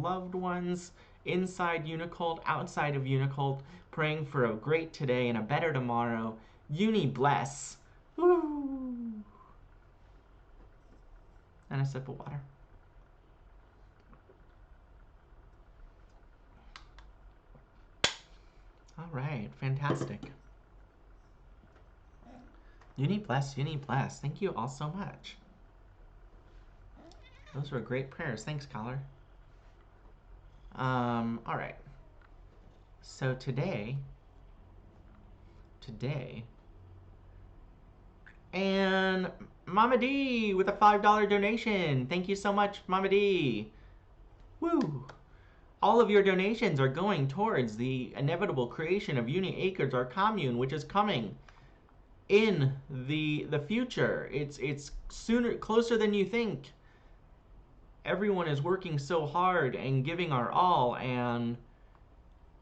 loved ones inside Unicult, outside of Unicult, praying for a great today and a better tomorrow. Uni bless. Woo! And a sip of water. All right, fantastic. Uni bless, uni bless. Thank you all so much. Those were great prayers. Thanks, caller. All right. So today, and Mama D with a $5 donation. Thank you so much, Mama D. Woo! All of your donations are going towards the inevitable creation of Uniacres, our commune, which is coming in the future. It's sooner, closer than you think. Everyone is working so hard and giving our all, and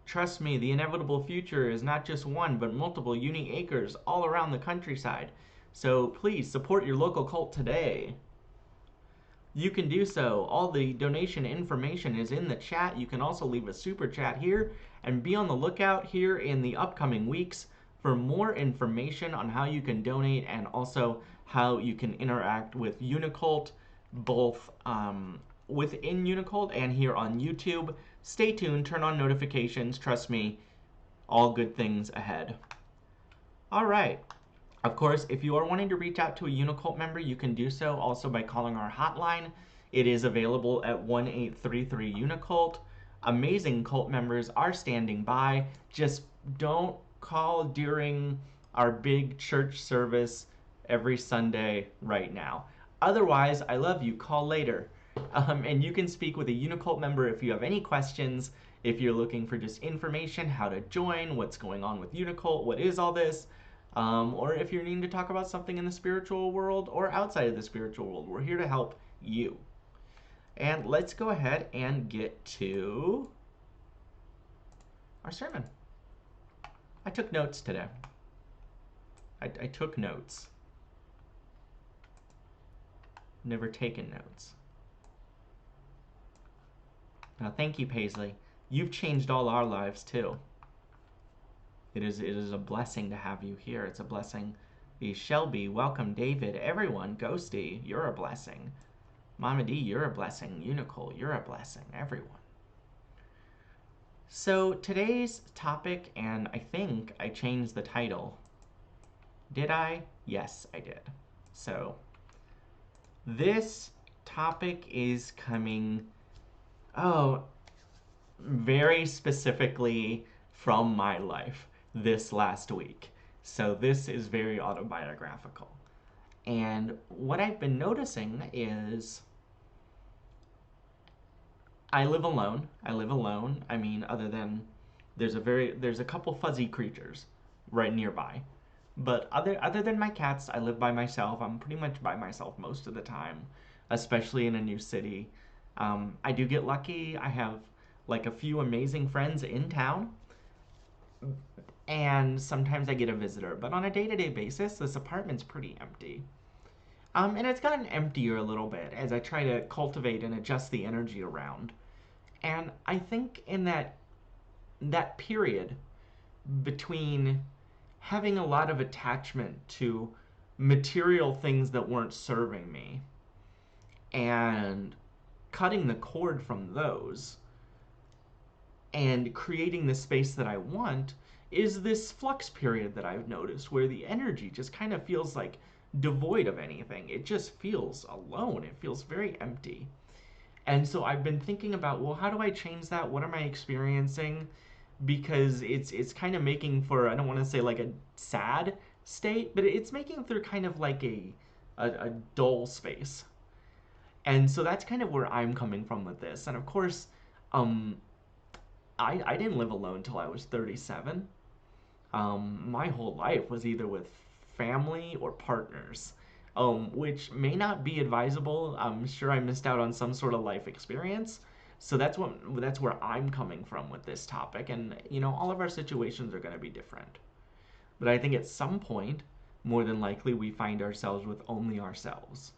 trust me, the inevitable future is not just one, but multiple Uniacres all around the countryside. So please support your local cult today. You can do so. All the donation information is in the chat. You can also leave a super chat here, and be on the lookout here in the upcoming weeks for more information on how you can donate and also how you can interact with Unicult, both within Unicult and here on YouTube. Stay tuned, turn on notifications. Trust me, all good things ahead. All right. Of course, if you are wanting to reach out to a Unicult member, you can do so also by calling our hotline. It is available at 1-833-UNICULT. Amazing cult members are standing by. Just don't call during our big church service every Sunday right now. Otherwise, I love you. Call later. And you can speak with a Unicult member if you have any questions, if you're looking for just information, how to join, what's going on with Unicult, what is all this, or if you're needing to talk about something in the spiritual world or outside of the spiritual world. We're here to help you. And let's go ahead and get to our sermon. I took notes today. I took notes. Never taken notes. Now, thank you, Paisley. You've changed all our lives, too. It is a blessing to have you here. It's a blessing. Shelby, welcome, David, everyone. Ghosty, you're a blessing. Mama D, you're a blessing. Unicole, you're a blessing. Everyone. So today's topic, and I think I changed the title. Did I? Yes, I did. So this topic is coming, very specifically from my life this last week. So this is very autobiographical. And what I've been noticing is I live alone. I mean, other than there's a couple fuzzy creatures right nearby. But other than my cats, I live by myself. I'm pretty much by myself most of the time, especially in a new city. I do get lucky. I have like a few amazing friends in town, and sometimes I get a visitor. But on a day-to-day basis, this apartment's pretty empty. And it's gotten emptier a little bit as I try to cultivate and adjust the energy around. And I think in that period between having a lot of attachment to material things that weren't serving me and cutting the cord from those and creating the space that I want is this flux period that I've noticed where the energy just kind of feels like devoid of anything. It just feels alone. It feels very empty. And so I've been thinking about, well, how do I change that? What am I experiencing? Because it's kind of making for, I don't want to say like a sad state, but it's making through kind of like a dull space. And so that's kind of where I'm coming from with this. And of course, I didn't live alone until I was 37. My whole life was either with family or partners, which may not be advisable. I'm sure I missed out on some sort of life experience. So that's where I'm coming from with this topic. And, all of our situations are going to be different. But I think at some point, more than likely, we find ourselves with only ourselves.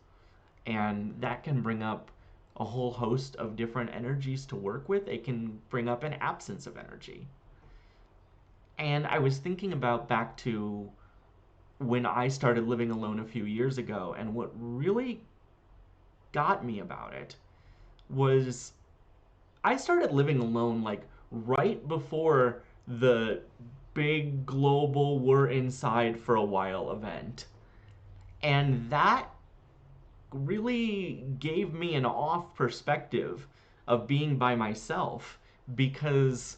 And that can bring up a whole host of different energies to work with, it can bring up an absence of energy. And I was thinking about back to when I started living alone a few years ago, and what really got me about it was I started living alone like right before the big global we're inside for a while event. And that really gave me an off perspective of being by myself, because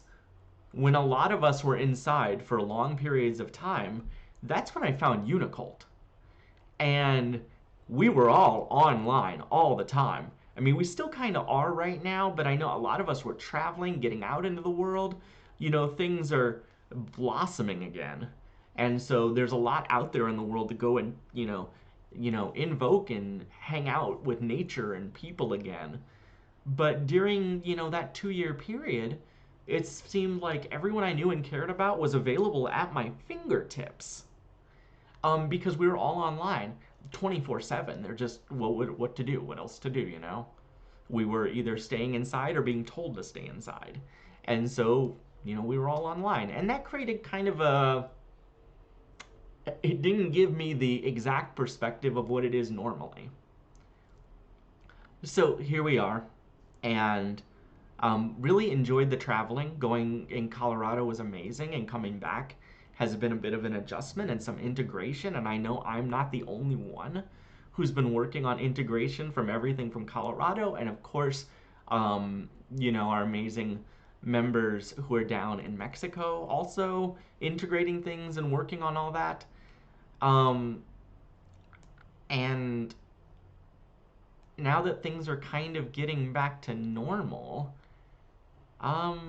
when a lot of us were inside for long periods of time, that's when I found Unicult. And we were all online all the time. I mean, we still kind of are right now, but I know a lot of us were traveling, getting out into the world. Things are blossoming again. And so there's a lot out there in the world to go and, invoke and hang out with nature and people again. But during, that 2 year period, it seemed like everyone I knew and cared about was available at my fingertips. Because we were all online 24/7. They're just, what to do? What else to do? We were either staying inside or being told to stay inside. And so, we were all online. And that created kind of it didn't give me the exact perspective of what it is normally. So here we are, and really enjoyed the traveling. Going in Colorado was amazing, and coming back has been a bit of an adjustment and some integration. And I know I'm not the only one who's been working on integration from everything from Colorado, and of course, our amazing members who are down in Mexico also integrating things and working on all that. And now that things are kind of getting back to normal, I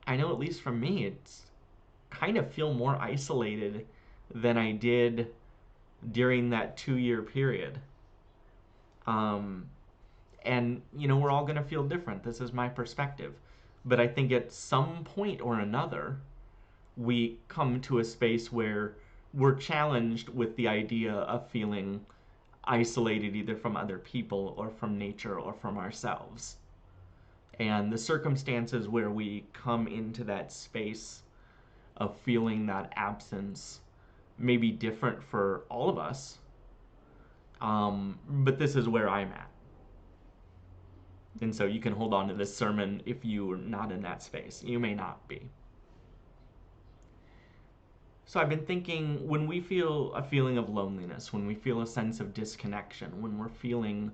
know at least for me, it's kind of feel more isolated than I did during that 2 year period. And, we're all going to feel different. This is my perspective. But I think at some point or another, we come to a space where we're challenged with the idea of feeling isolated either from other people or from nature or from ourselves. And the circumstances where we come into that space of feeling that absence may be different for all of us. But this is where I'm at. And so you can hold on to this sermon if you're not in that space. You may not be. So I've been thinking, when we feel a feeling of loneliness, when we feel a sense of disconnection, when we're feeling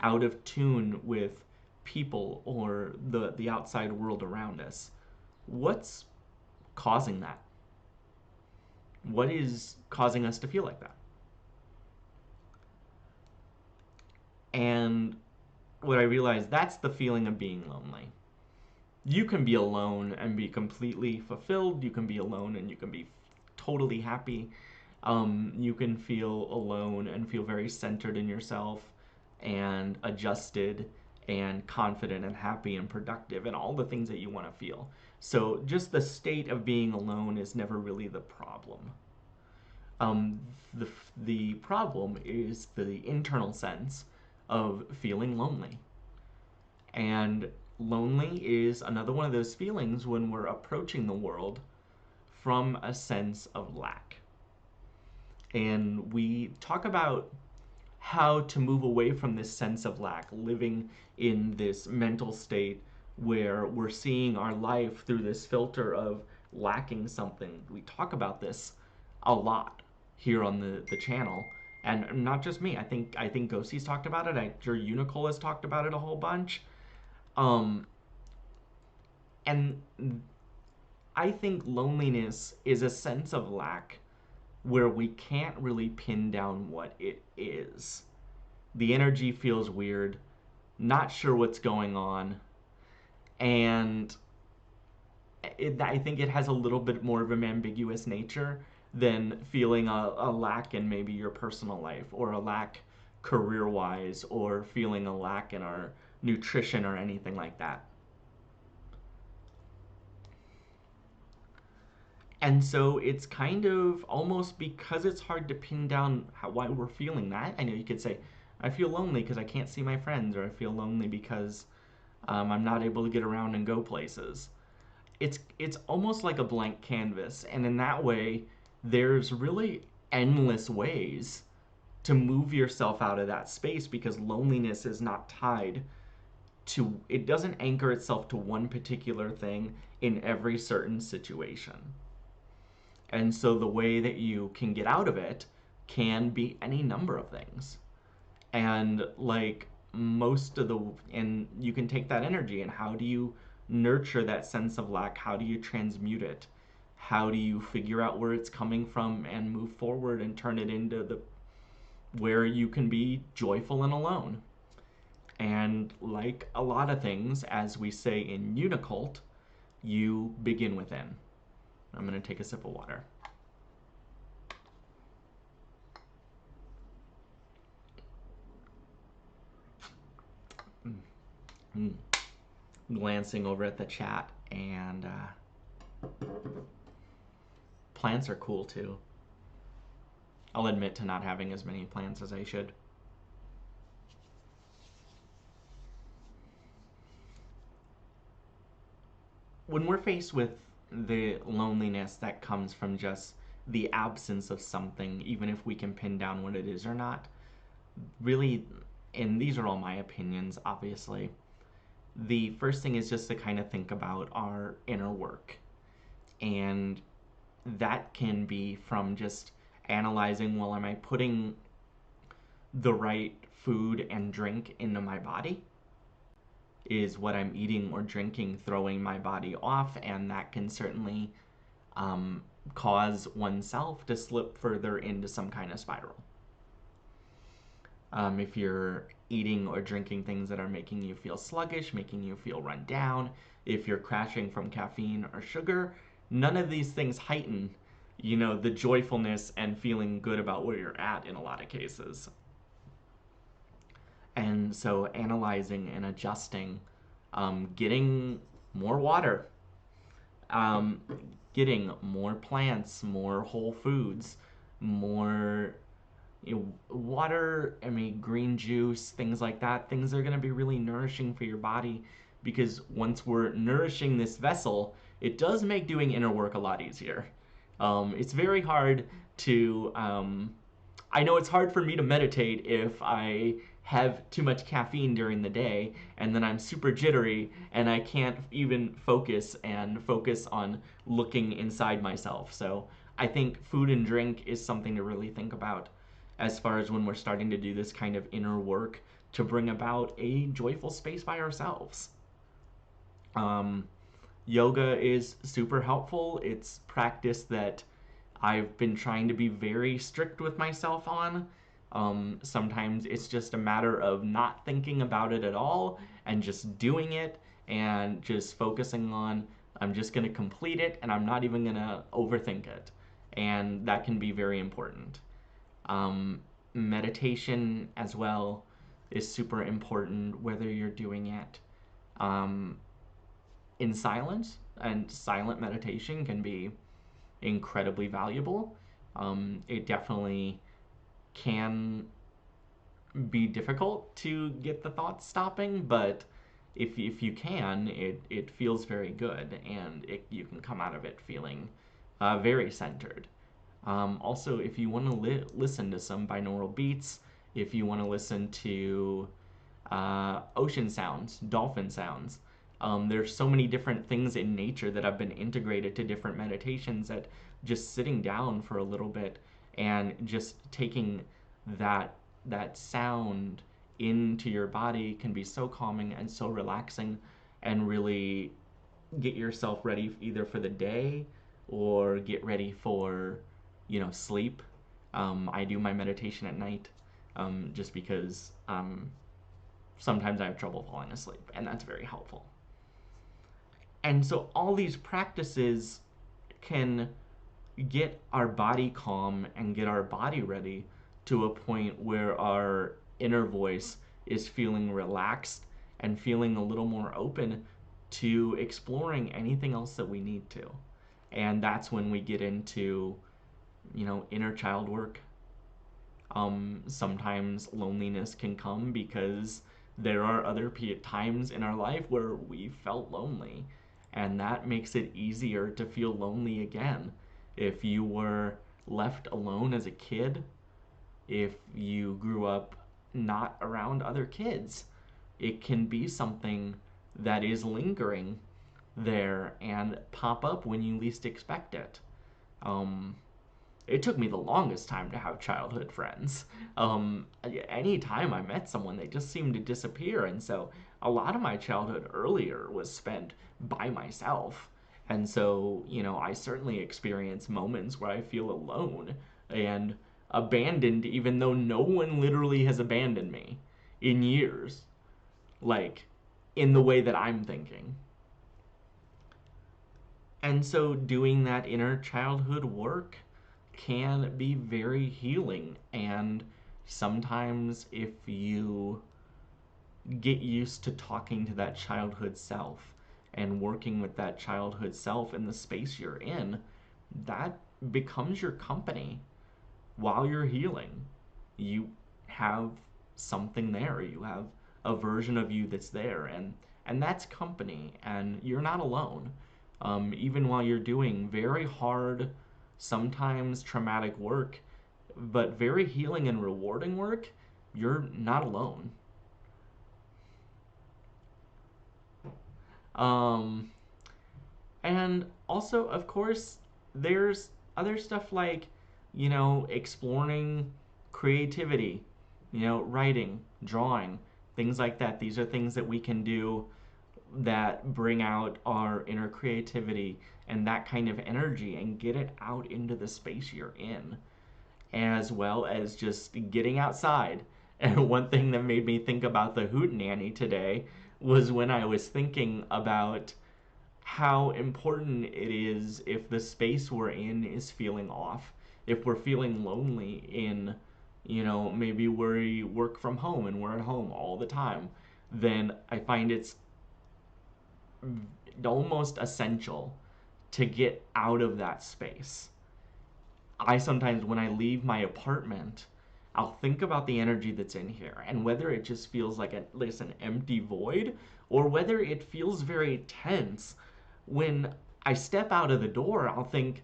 out of tune with people or the outside world around us, what's causing that? What is causing us to feel like that? And what I realized, that's the feeling of being lonely. You can be alone and be completely fulfilled. You can be alone and you can be totally happy. You can feel alone and feel very centered in yourself and adjusted and confident and happy and productive and all the things that you want to feel. So just the state of being alone is never really the problem. The problem is the internal sense of feeling lonely. And lonely is another one of those feelings when we're approaching the world from a sense of lack. And we talk about how to move away from this sense of lack, living in this mental state where we're seeing our life through this filter of lacking something. We talk about this a lot here on the channel. And not just me. I think Ghosty's talked about it. I'm sure Unicole has talked about it a whole bunch. And I think loneliness is a sense of lack where we can't really pin down what it is. The energy feels weird, not sure what's going on, and I think it has a little bit more of an ambiguous nature than feeling a lack in maybe your personal life, or a lack career-wise, or feeling a lack in our nutrition or anything like that. And so it's kind of almost, because it's hard to pin down why we're feeling that. I know you could say, I feel lonely because I can't see my friends, or I feel lonely because I'm not able to get around and go places. It's almost like a blank canvas, and in that way, there's really endless ways to move yourself out of that space because loneliness is not tied to, it doesn't anchor itself to one particular thing in every certain situation. And so the way that you can get out of it can be any number of things. And like most of the, and you can take that energy and how do you nurture that sense of lack? How do you transmute it? How do you figure out where it's coming from and move forward and turn it into the where you can be joyful and alone? And like a lot of things, as we say in Unicult, you begin within. I'm going to take a sip of water. Mm. Glancing over at the chat, and plants are cool too. I'll admit to not having as many plants as I should. When we're faced with the loneliness that comes from just the absence of something, even if we can pin down what it is or not, really, and these are all my opinions, obviously, the first thing is just to kind of think about our inner work. And that can be from just analyzing, well, am I putting the right food and drink into my body? Is what I'm eating or drinking throwing my body off? And that can certainly cause oneself to slip further into some kind of spiral. If you're eating or drinking things that are making you feel sluggish, making you feel run down, if you're crashing from caffeine or sugar, none of these things heighten, the joyfulness and feeling good about where you're at in a lot of cases. And so analyzing and adjusting, getting more water, getting more plants, more whole foods, more water, green juice, things like that. Things are going to be really nourishing for your body because once we're nourishing this vessel, it does make doing inner work a lot easier. It's very hard to, I know it's hard for me to meditate if I have too much caffeine during the day and then I'm super jittery and I can't even focus on looking inside myself. So I think food and drink is something to really think about as far as when we're starting to do this kind of inner work to bring about a joyful space by ourselves. Yoga is super helpful. It's practice that I've been trying to be very strict with myself on. Sometimes it's just a matter of not thinking about it at all and just doing it and just focusing on, I'm just going to complete it and I'm not even going to overthink it. And that can be very important. Meditation as well is super important, whether you're doing it in silence, and silent meditation can be incredibly valuable. It definitely can be difficult to get the thoughts stopping, but if you can, it feels very good, and you can come out of it feeling very centered. Also, if you want to listen to some binaural beats, if you want to listen to ocean sounds, dolphin sounds, there's so many different things in nature that have been integrated to different meditations that just sitting down for a little bit and just taking that sound into your body can be so calming and so relaxing and really get yourself ready either for the day or get ready for sleep. I do my meditation at night just because sometimes I have trouble falling asleep, and that's very helpful. And so all these practices can get our body calm and get our body ready to a point where our inner voice is feeling relaxed and feeling a little more open to exploring anything else that we need to. And that's when we get into, inner child work, Sometimes loneliness can come because there are other times in our life where we felt lonely, and that makes it easier to feel lonely again. If you were left alone as a kid, if you grew up not around other kids, it can be something that is lingering there and pop up when you least expect it. Um, it took me the longest time to have childhood friends. Any time I met someone, they just seemed to disappear, and so a lot of my childhood earlier was spent by myself. And so, I certainly experience moments where I feel alone and abandoned, even though no one literally has abandoned me in years, like in the way that I'm thinking. And so, doing that inner childhood work can be very healing. And sometimes, if you get used to talking to that childhood self and working with that childhood self in the space you're in, that becomes your company while you're healing. You have something there, you have a version of you that's there, and that's company, and you're not alone. Even while you're doing very hard, sometimes traumatic work, but very healing and rewarding work, you're not alone. Um, and also, of course, there's other stuff like, exploring creativity, writing, drawing, things like that. These are things that we can do that bring out our inner creativity and that kind of energy and get it out into the space you're in, as well as just getting outside. And one thing that made me think about the hootenanny today was when I was thinking about how important it is if the space we're in is feeling off. If we're feeling lonely in, maybe we work from home and we're at home all the time, then I find it's almost essential to get out of that space. I sometimes, when I leave my apartment, I'll think about the energy that's in here and whether it just feels like an empty void or whether it feels very tense. When I step out of the door, I'll think,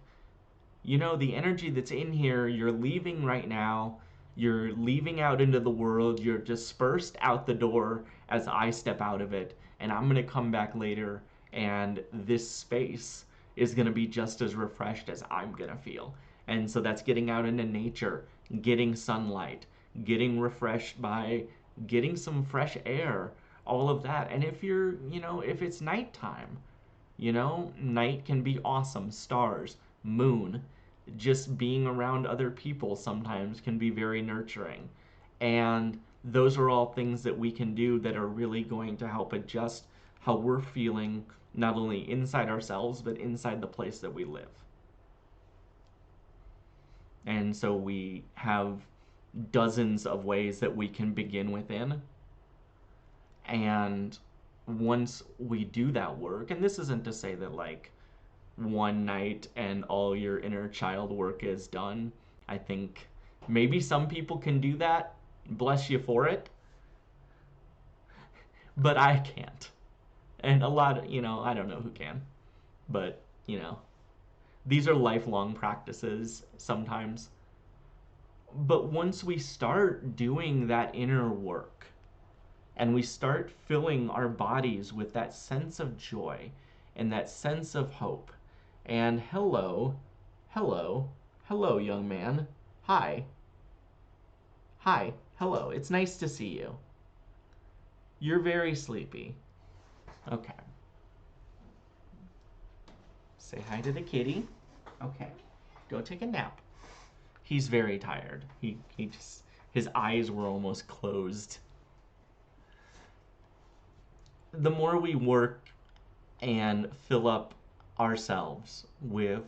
the energy that's in here, you're leaving right now. You're leaving out into the world. You're dispersed out the door as I step out of it. And I'm going to come back later, and this space is going to be just as refreshed as I'm going to feel. And so that's getting out into nature, getting sunlight, getting refreshed by getting some fresh air, all of that. And if it's nighttime, night can be awesome. Stars, moon, just being around other people sometimes can be very nurturing. And those are all things that we can do that are really going to help adjust how we're feeling, not only inside ourselves, but inside the place that we live. And so we have dozens of ways that we can begin within. And once we do that work, and this isn't to say that like one night and all your inner child work is done. I think maybe some people can do that. Bless you for it. But I can't. And a lot of, I don't know who can. But, these are lifelong practices sometimes. But once we start doing that inner work and we start filling our bodies with that sense of joy and that sense of hope, and hello, young man. Hi. Hi, hello. It's nice to see you. You're very sleepy. Okay. Say hi to the kitty. Okay. Go take a nap. He's very tired. He just, his eyes were almost closed. The more we work and fill up ourselves with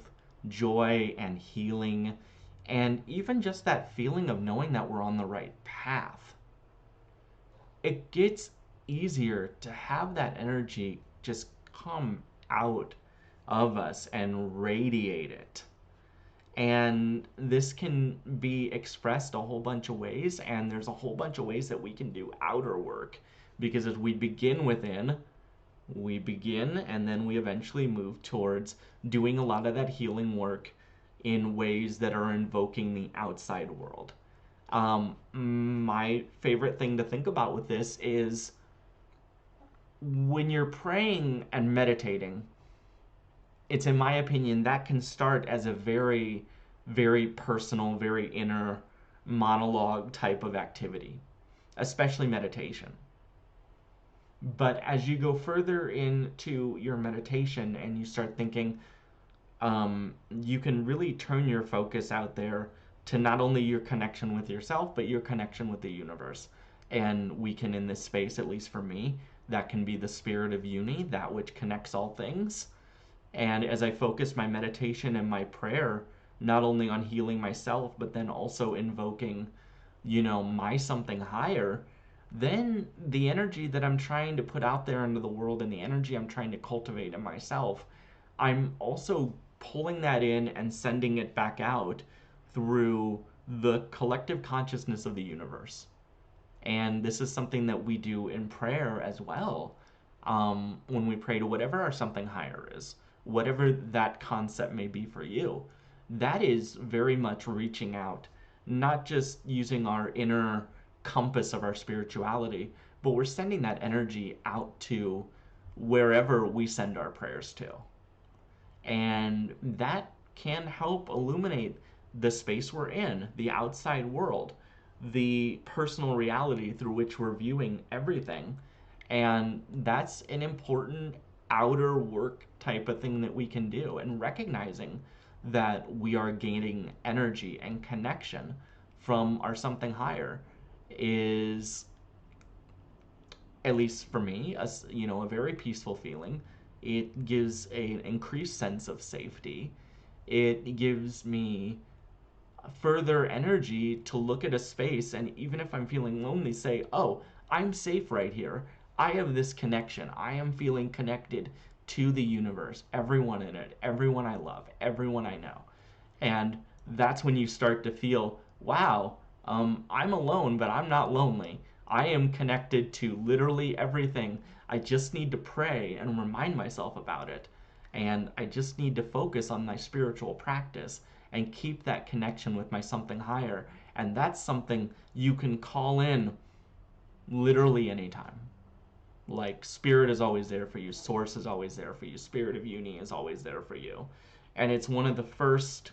joy and healing, and even just that feeling of knowing that we're on the right path, it gets easier to have that energy just come out of us and radiate it. And this can be expressed a whole bunch of ways, and there's a whole bunch of ways that we can do outer work. Because as we begin within, we begin and then we eventually move towards doing a lot of that healing work in ways that are invoking the outside world. My favorite thing to think about with this is when you're praying and meditating, it's in my opinion that can start as a very, very personal, very inner monologue type of activity, especially meditation. But as you go further into your meditation and you start thinking, you can really turn your focus out there to not only your connection with yourself, but your connection with the universe. And we can, in this space, at least for me, that can be the spirit of uni, that which connects all things. And as I focus my meditation and my prayer, not only on healing myself, but then also invoking, my something higher, then the energy that I'm trying to put out there into the world and the energy I'm trying to cultivate in myself, I'm also pulling that in and sending it back out through the collective consciousness of the universe. And this is something that we do in prayer as well. When we pray to whatever our something higher is, whatever that concept may be for you, that is very much reaching out, not just using our inner compass of our spirituality, but we're sending that energy out to wherever we send our prayers to. And that can help illuminate the space we're in, the outside world, the personal reality through which we're viewing everything. And that's an important outer work type of thing that we can do. And recognizing that we are gaining energy and connection from our something higher is, at least for me, a very peaceful feeling. It gives an increased sense of safety. It gives me further energy to look at a space, and even if I'm feeling lonely, say, oh, I'm safe right here. I have this connection. I am feeling connected to the universe, everyone in it, everyone I love, everyone I know. And that's when you start to feel, wow, I'm alone, but I'm not lonely. I am connected to literally everything. I just need to pray and remind myself about it. And I just need to focus on my spiritual practice and keep that connection with my something higher. And that's something you can call in literally anytime. Like, spirit is always there for you, source is always there for you, spirit of uni is always there for you. And it's one of the first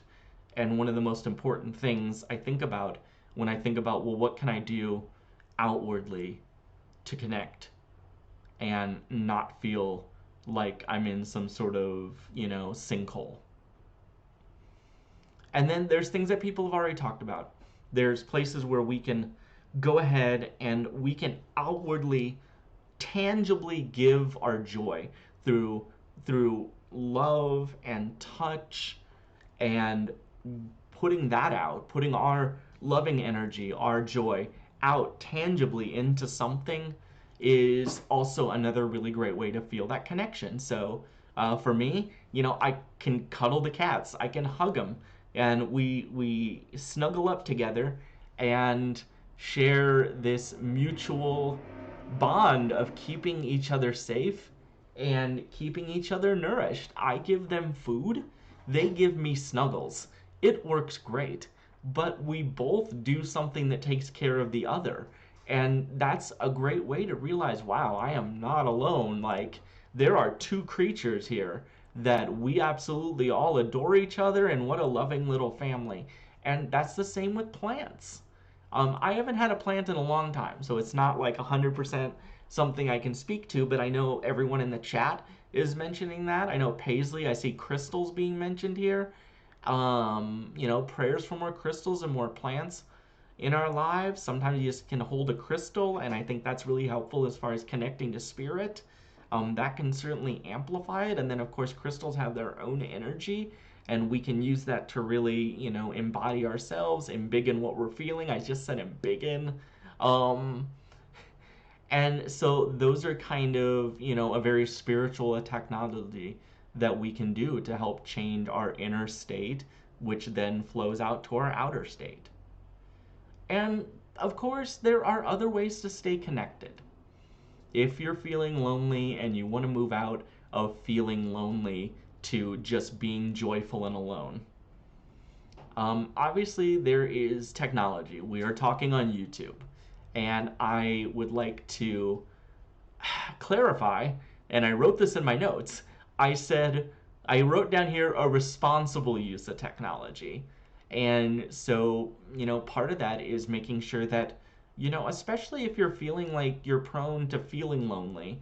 and one of the most important things I think about when I think about, well, what can I do outwardly to connect and not feel like I'm in some sort of, sinkhole. And then there's things that people have already talked about. There's places where we can go ahead and we can outwardly, tangibly give our joy through love and touch and putting that out, putting our loving energy, our joy out tangibly into something is also another really great way to feel that connection. So for me, I can cuddle the cats, I can hug them, and we snuggle up together and share this mutual bond of keeping each other safe and keeping each other nourished. I give them food, they give me snuggles. It works great, but we both do something that takes care of the other. And that's a great way to realize, wow, I am not alone. Like, there are two creatures here that we absolutely all adore each other, and what a loving little family. And that's the same with plants. I haven't had a plant in a long time, so it's not like 100% something I can speak to, but I know everyone in the chat is mentioning that. I know Paisley, I see crystals being mentioned here. Prayers for more crystals and more plants in our lives. Sometimes you just can hold a crystal, and I think that's really helpful as far as connecting to spirit. That can certainly amplify it. And then, of course, crystals have their own energy, and we can use that to really, embody ourselves, embiggen what we're feeling. I just said embiggen. And so those are kind of, a very spiritual technology that we can do to help change our inner state which then flows out to our outer state. And of course, there are other ways to stay connected. If you're feeling lonely and you want to move out of feeling lonely to just being joyful and alone, obviously there is technology. We are talking on YouTube, and I would like to clarify, and I wrote this in my notes. I wrote down here a responsible use of technology. And so, part of that is making sure that, especially if you're feeling like you're prone to feeling lonely,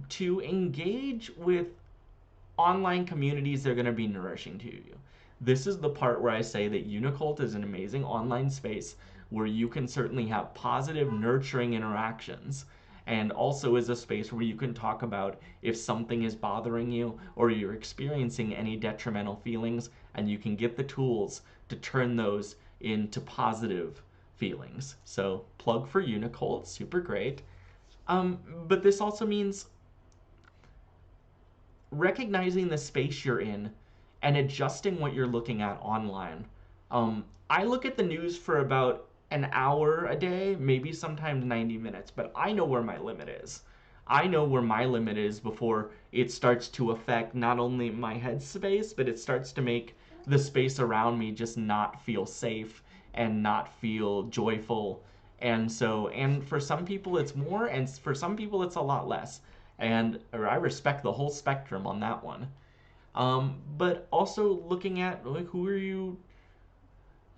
to engage with online communities that are going to be nourishing to you. This is the part where I say that UNICULT is an amazing online space where you can certainly have positive, nurturing interactions, and also is a space where you can talk about if something is bothering you or you're experiencing any detrimental feelings, and you can get the tools to turn those into positive feelings. So plug for Unicole, super great. But this also means recognizing the space you're in and adjusting what you're looking at online. I look at the news for about an hour a day, maybe sometimes 90 minutes, but I know where my limit is. I know where my limit is before it starts to affect not only my headspace, but it starts to make the space around me just not feel safe and not feel joyful. And for some people it's more, and for some people it's a lot less. I respect the whole spectrum on that one. But also looking at like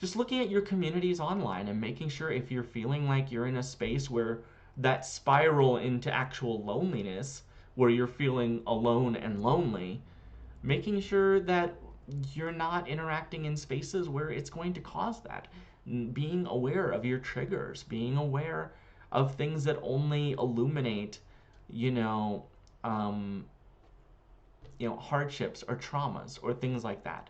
just looking at your communities online and making sure if you're feeling like you're in a space where that spiral into actual loneliness, where you're feeling alone and lonely, making sure that you're not interacting in spaces where it's going to cause that. Being aware of your triggers, being aware of things that only illuminate, hardships or traumas or things like that.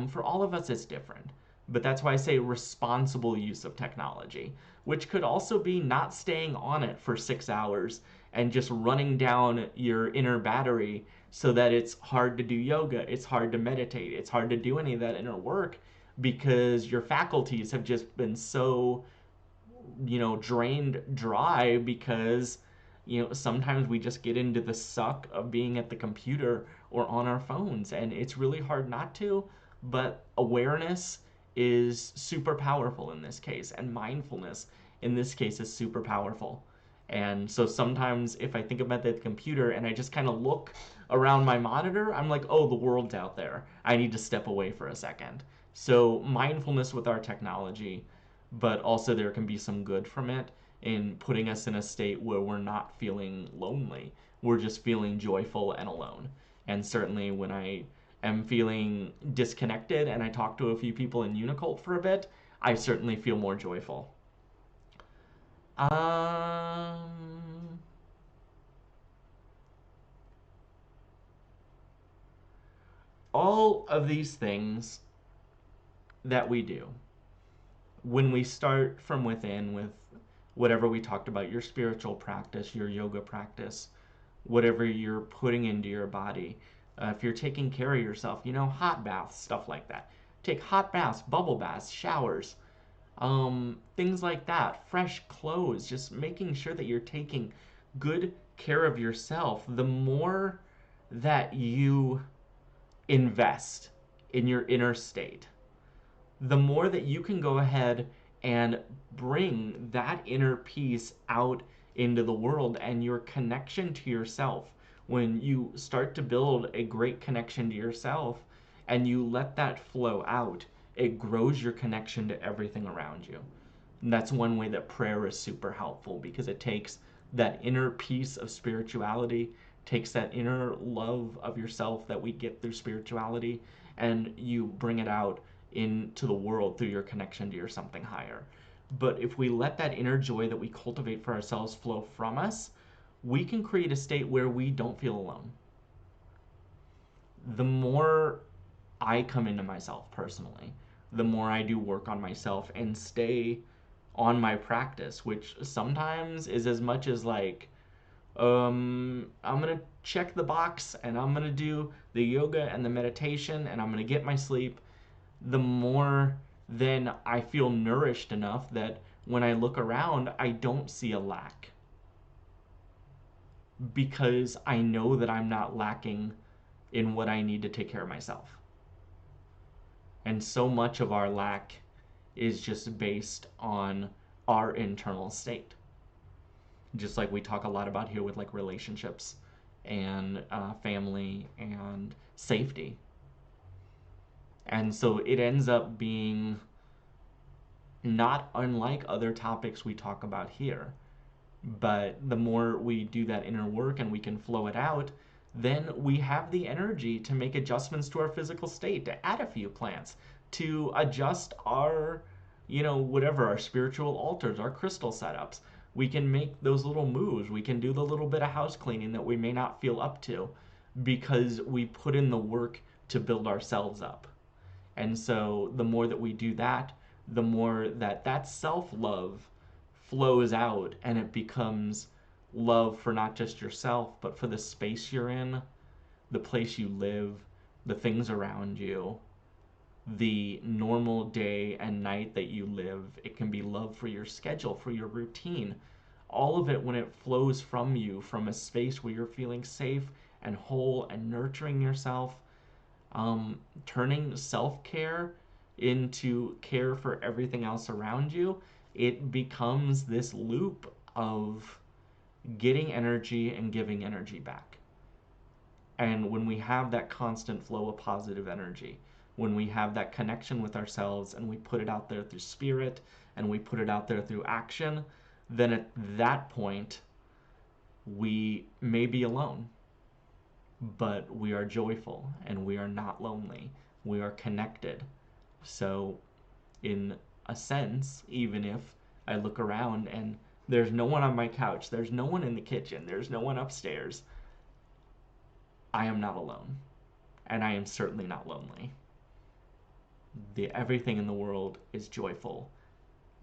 For all of us, it's different. But that's why I say responsible use of technology, which could also be not staying on it for 6 hours and just running down your inner battery so that it's hard to do yoga, it's hard to meditate, it's hard to do any of that inner work because your faculties have just been so, drained dry because, sometimes we just get into the suck of being at the computer or on our phones, and it's really hard not to, but awareness is super powerful in this case, and mindfulness in this case is super powerful. And so sometimes if I think about the computer and I just kind of look around my monitor, I'm like, oh, the world's out there. I need to step away for a second. So mindfulness with our technology, but also there can be some good from it in putting us in a state where we're not feeling lonely. We're just feeling joyful and alone. And certainly when I am feeling disconnected and I talk to a few people in UNICULT for a bit, I certainly feel more joyful. All of these things that we do, when we start from within with whatever we talked about, your spiritual practice, your yoga practice, whatever you're putting into your body, if you're taking care of yourself, hot baths, stuff like that. Take hot baths, bubble baths, showers, things like that, fresh clothes, just making sure that you're taking good care of yourself. The more that you invest in your inner state, the more that you can go ahead and bring that inner peace out into the world, and your connection to yourself. When you start to build a great connection to yourself and you let that flow out, it grows your connection to everything around you. And that's one way that prayer is super helpful, because it takes that inner peace of spirituality, takes that inner love of yourself that we get through spirituality, and you bring it out into the world through your connection to your something higher. But if we let that inner joy that we cultivate for ourselves flow from us, we can create a state where we don't feel alone. The more I come into myself personally, the more I do work on myself and stay on my practice, which sometimes is as much as like, I'm gonna check the box and I'm gonna do the yoga and the meditation and I'm gonna get my sleep. the more then I feel nourished enough that when I look around, I don't see a lack, because I know that I'm not lacking in what I need to take care of myself. And so much of our lack is just based on our internal state. Just like we talk a lot about here with like relationships and family and safety. And so it ends up being not unlike other topics we talk about here. But the more we do that inner work and we can flow it out, then we have the energy to make adjustments to our physical state, to add a few plants, to adjust our, whatever, our spiritual altars, our crystal setups. We can make those little moves. We can do the little bit of house cleaning that we may not feel up to because we put in the work to build ourselves up. And so the more that we do that, the more that self-love flows out, and it becomes love for not just yourself, but for the space you're in, the place you live, the things around you, the normal day and night that you live. It can be love for your schedule, for your routine. All of it, when it flows from you, from a space where you're feeling safe and whole and nurturing yourself, turning self-care into care for everything else around you, it becomes this loop of getting energy and giving energy back. And when we have that constant flow of positive energy, when we have that connection with ourselves and we put it out there through spirit and we put it out there through action, then at that point, we may be alone, but we are joyful and we are not lonely. We are connected. So in a sense, even if I look around and there's no one on my couch, there's no one in the kitchen, there's no one upstairs, I am not alone. And I am certainly not lonely. Everything in the world is joyful,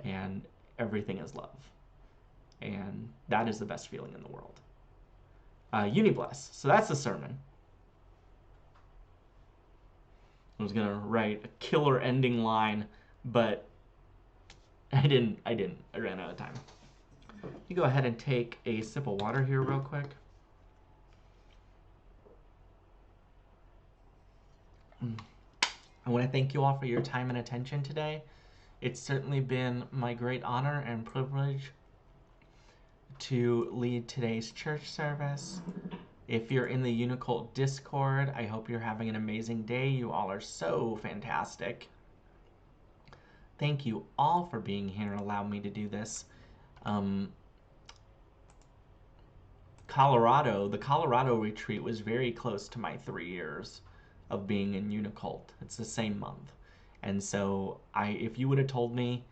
and everything is love. And that is the best feeling in the world. Unibless. So that's the sermon. I was gonna write a killer ending line, but I didn't. I ran out of time. You go ahead and take a sip of water here real quick. I want to thank you all for your time and attention today. It's certainly been my great honor and privilege to lead today's church service. If you're in the Unicult Discord, I hope you're having an amazing day. You all are so fantastic. Thank you all for being here and allowing me to do this. The Colorado retreat was very close to my 3 years of being in Unicult. It's the same month. And so if you would have told me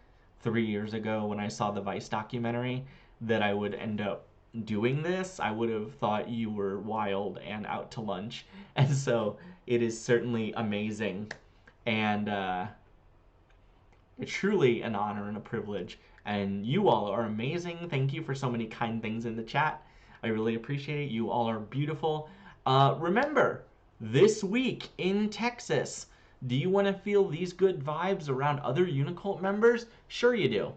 3 years ago when I saw the Vice documentary that I would end up doing this, I would have thought you were wild and out to lunch. And so it is certainly amazing and it's truly an honor and a privilege. And you all are amazing. Thank you for so many kind things in the chat. I really appreciate it. You all are beautiful. Remember, this week in Texas, do you want to feel these good vibes around other Unicult members? Sure you do.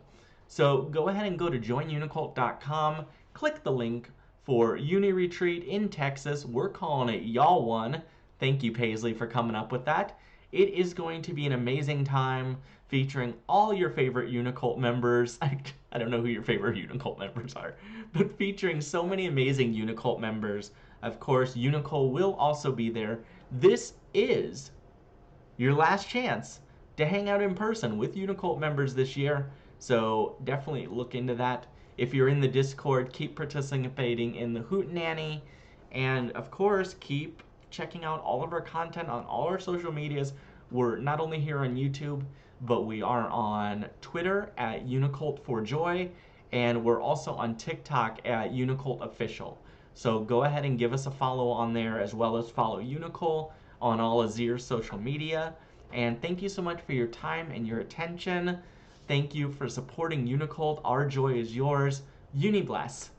So go ahead and go to joinUnicult.com, click the link for Uni Retreat in Texas. We're calling it Y'all One. Thank you, Paisley, for coming up with that. It is going to be an amazing time featuring all your favorite Unicult members. I don't know who your favorite Unicult members are, but featuring so many amazing Unicult members. Of course, Unicole will also be there. This is your last chance to hang out in person with Unicult members this year. So definitely look into that. If you're in the Discord, keep participating in the Hootenanny. And of course, keep checking out all of our content on all our social medias. We're not only here on YouTube, but we are on Twitter at Unicult4Joy, and we're also on TikTok at Unicult Official. So go ahead and give us a follow on there, as well as follow Unicole on all Azir's social media. And thank you so much for your time and your attention. Thank you for supporting Unicult. Our joy is yours. Unibless.